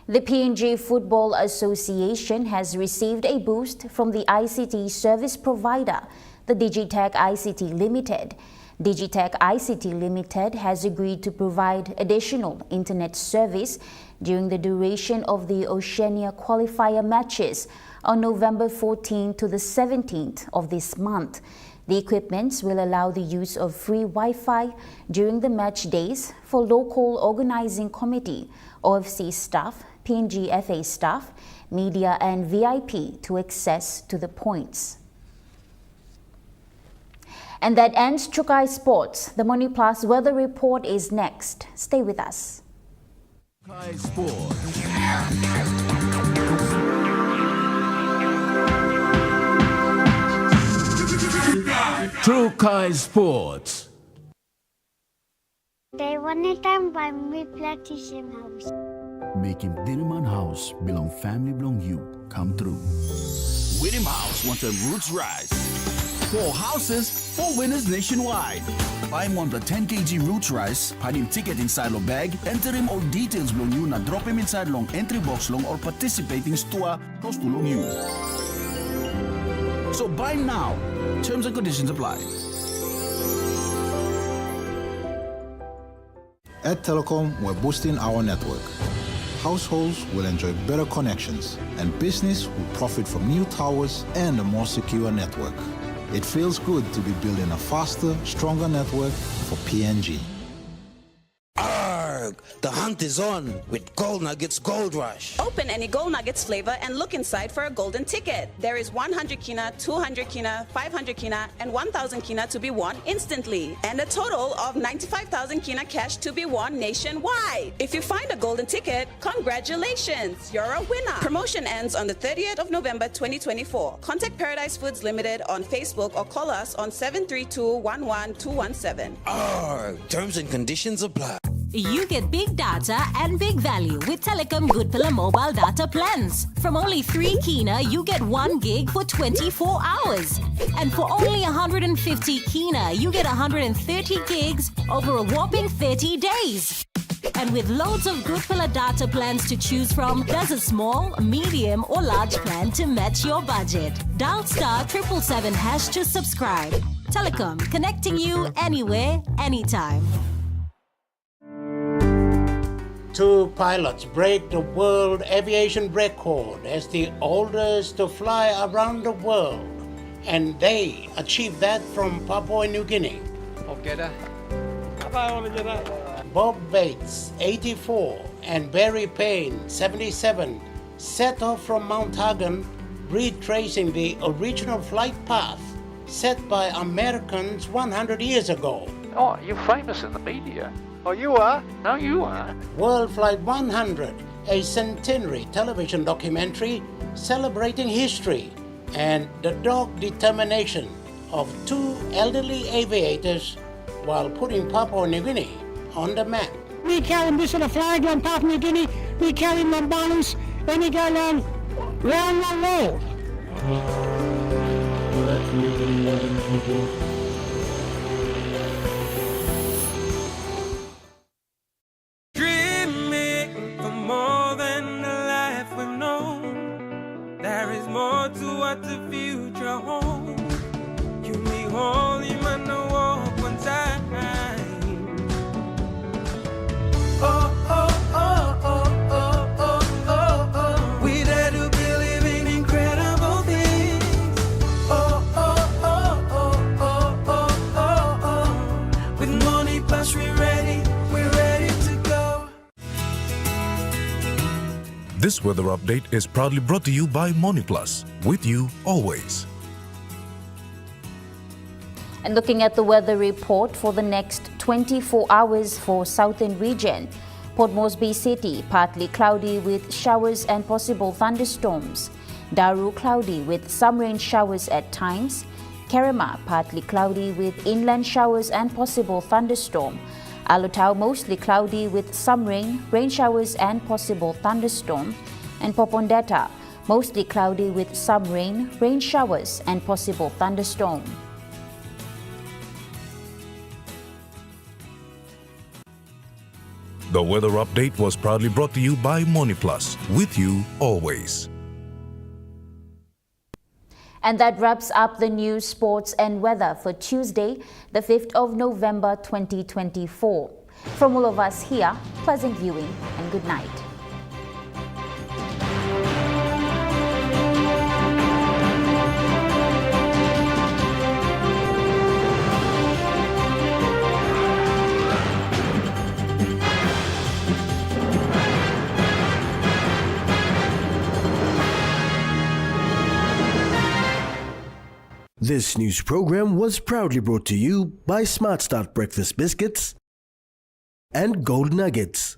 The PNG Football Association has received a boost from the ICT service provider, the Digitech ICT Limited. Digitech ICT Limited has agreed to provide additional internet service during the duration of the Oceania qualifier matches on November 14th to the 17th of this month. The equipments will allow the use of free Wi-Fi during the match days for local organizing committee, OFC staff, PNG FA staff, media and VIP to access to the points. And that ends Trukai Sports. The Money Plus weather report is next. Stay with us. Trukai Sports. Trukai Sports. They wanted time by me plantation house. Making Dinaman House belong family belong you come true. Winning House wants a roots rise. 4 houses, 4 winners nationwide. Buy one the 10 kg roots rice, pad him ticket inside your bag, enter him all details long you, na drop him inside long entry box long or participating store close to long you. So buy now. Terms and conditions apply. At Telekom, we're boosting our network. Households will enjoy better connections, and business will profit from new towers and a more secure network. It feels good to be building a faster, stronger network for PNG. Arg! The hunt is on with Gold Nuggets Gold Rush. Open any Gold Nuggets flavor and look inside for a golden ticket. There is 100 kina, 200 kina, 500 kina, and 1,000 kina to be won instantly, and a total of 95,000 kina cash to be won nationwide. If you find a golden ticket, congratulations, you're a winner. Promotion ends on the 30th of November 2024. Contact Paradise Foods Limited on Facebook or call us on 732-11217. Arg! Terms and conditions apply. You get big data and big value with Telekom Good Pillar mobile data plans. From only 3 kina, you get 1 gig for 24 hours. And for only 150 kina, you get 130 gigs over a whopping 30 days. And with loads of Good Pillar data plans to choose from, there's a small, medium or large plan to match your budget. Dial *777# to subscribe. Telekom, connecting you anywhere, anytime. 2 pilots break the world aviation record as the oldest to fly around the world, and they achieved that from Papua New Guinea. Bob Bates, 84, and Barry Payne, 77, set off from Mount Hagen, retracing the original flight path set by Americans 100 years ago. Oh, you're famous in the media. Oh, you are? No, you are. World Flight 100, a centenary television documentary celebrating history and the dogged determination of 2 elderly aviators while putting Papua New Guinea on the map. We carry this on the flag on Papua New Guinea. We carry the balance and we go around the world. What the future holds. You need holy man to walk one time. Oh, oh, oh, oh, oh, oh, oh, oh. We dare to believe in incredible things. Oh, oh, oh, oh, oh, oh, oh, oh. With Money Plus, we're ready to go. This weather update is proudly brought to you by Money Plus. With you always. And looking at the weather report for the next 24 hours for southern region. Port Moresby City, partly cloudy with showers and possible thunderstorms. Daru, cloudy with some rain showers at times. Kerema, partly cloudy with inland showers and possible thunderstorm. Alotau, mostly cloudy with some rain, rain showers and possible thunderstorm. And Popondetta, mostly cloudy with some rain, rain showers and possible thunderstorm. The weather update was proudly brought to you by MoneyPlus, with you always. And that wraps up the news, sports and weather for Tuesday, the 5th of November 2024. From all of us here, pleasant viewing and good night. This news program was proudly brought to you by Smart Start Breakfast Biscuits and Gold Nuggets.